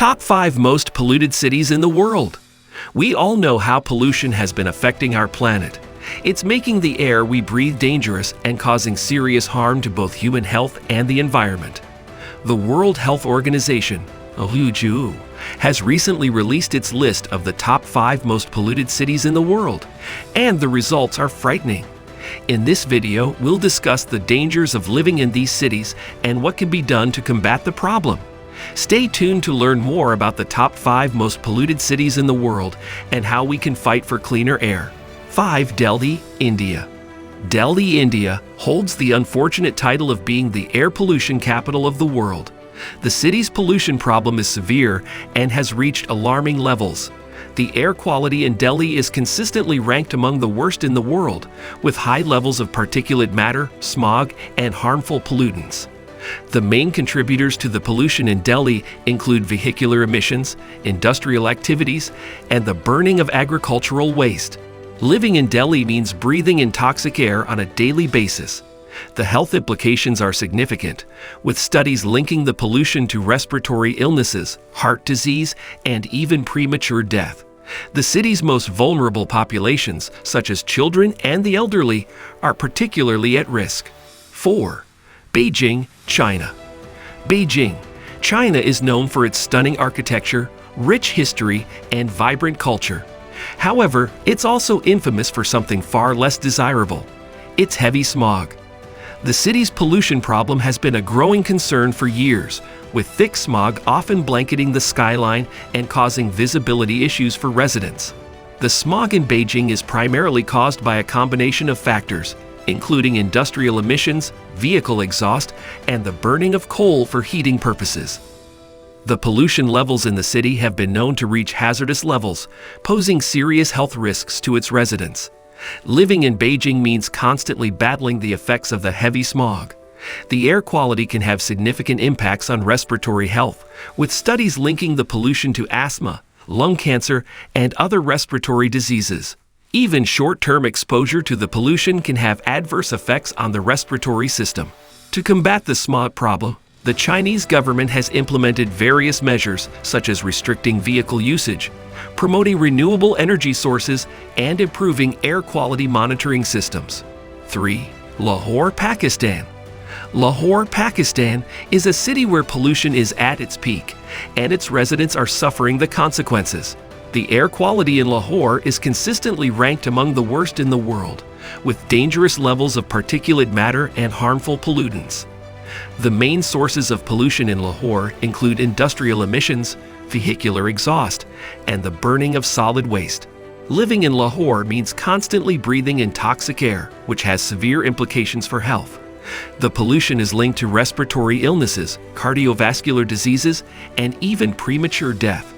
Top 5 most polluted cities in the world. We all know how pollution has been affecting our planet. It's making the air we breathe dangerous and causing serious harm to both human health and the environment. The World Health Organization, WHO, has recently released its list of the top 5 most polluted cities in the world, and the results are frightening. In this video, we'll discuss the dangers of living in these cities and what can be done to combat the problem. Stay tuned to learn more about the top 5 most polluted cities in the world and how we can fight for cleaner air. 5. Delhi, India. Delhi, India holds the unfortunate title of being the air pollution capital of the world. The city's pollution problem is severe and has reached alarming levels. The air quality in Delhi is consistently ranked among the worst in the world, with high levels of particulate matter, smog, and harmful pollutants. The main contributors to the pollution in Delhi include vehicular emissions, industrial activities, and the burning of agricultural waste. Living in Delhi means breathing in toxic air on a daily basis. The health implications are significant, with studies linking the pollution to respiratory illnesses, heart disease, and even premature death. The city's most vulnerable populations, such as children and the elderly, are particularly at risk. 4. Beijing, China. Beijing, China is known for its stunning architecture, rich history, and vibrant culture. However, it's also infamous for something far less desirable: its heavy smog. The city's pollution problem has been a growing concern for years, with thick smog often blanketing the skyline and causing visibility issues for residents. The smog in Beijing is primarily caused by a combination of factors, including industrial emissions, vehicle exhaust, and the burning of coal for heating purposes. The pollution levels in the city have been known to reach hazardous levels, posing serious health risks to its residents. Living in Beijing means constantly battling the effects of the heavy smog. The air quality can have significant impacts on respiratory health, with studies linking the pollution to asthma, lung cancer, and other respiratory diseases. Even short-term exposure to the pollution can have adverse effects on the respiratory system. To combat the smog problem, the Chinese government has implemented various measures such as restricting vehicle usage, promoting renewable energy sources, and improving air quality monitoring systems. 3. Lahore, Pakistan. Lahore, Pakistan is a city where pollution is at its peak, and its residents are suffering the consequences. The air quality in Lahore is consistently ranked among the worst in the world, with dangerous levels of particulate matter and harmful pollutants. The main sources of pollution in Lahore include industrial emissions, vehicular exhaust, and the burning of solid waste. Living in Lahore means constantly breathing in toxic air, which has severe implications for health. The pollution is linked to respiratory illnesses, cardiovascular diseases, and even premature death.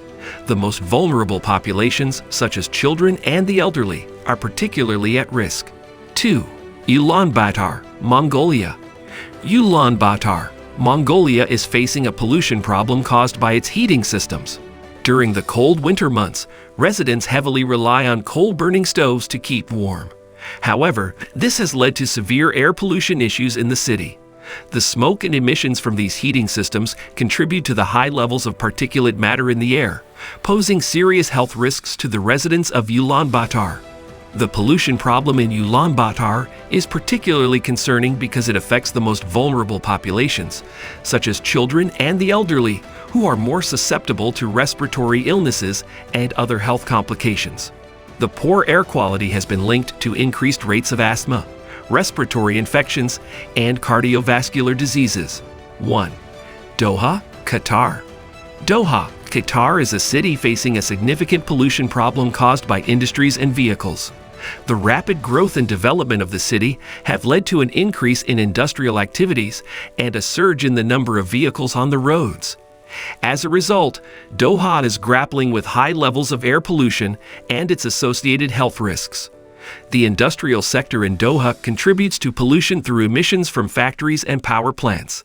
The most vulnerable populations, such as children and the elderly, are particularly at risk. 2. Ulaanbaatar, Mongolia. Ulaanbaatar, Mongolia is facing a pollution problem caused by its heating systems. During the cold winter months, residents heavily rely on coal-burning stoves to keep warm. However, this has led to severe air pollution issues in the city. The smoke and emissions from these heating systems contribute to the high levels of particulate matter in the air, posing serious health risks to the residents of Ulaanbaatar. The pollution problem in Ulaanbaatar is particularly concerning because it affects the most vulnerable populations, such as children and the elderly, who are more susceptible to respiratory illnesses and other health complications. The poor air quality has been linked to increased rates of asthma, respiratory infections, and cardiovascular diseases. 1. Doha, Qatar. Doha, Qatar is a city facing a significant pollution problem caused by industries and vehicles. The rapid growth and development of the city have led to an increase in industrial activities and a surge in the number of vehicles on the roads. As a result, Doha is grappling with high levels of air pollution and its associated health risks. The industrial sector in Doha contributes to pollution through emissions from factories and power plants.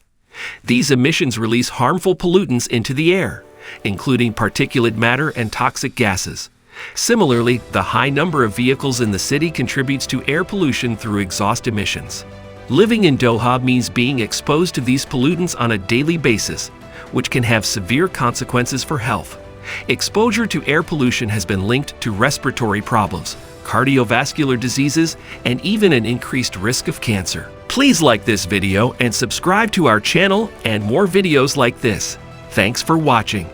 These emissions release harmful pollutants into the air, including particulate matter and toxic gases. Similarly, the high number of vehicles in the city contributes to air pollution through exhaust emissions. Living in Doha means being exposed to these pollutants on a daily basis, which can have severe consequences for health. Exposure to air pollution has been linked to respiratory problems, cardiovascular diseases, and even an increased risk of cancer. Please like this video and subscribe to our channel and more videos like this. Thanks for watching.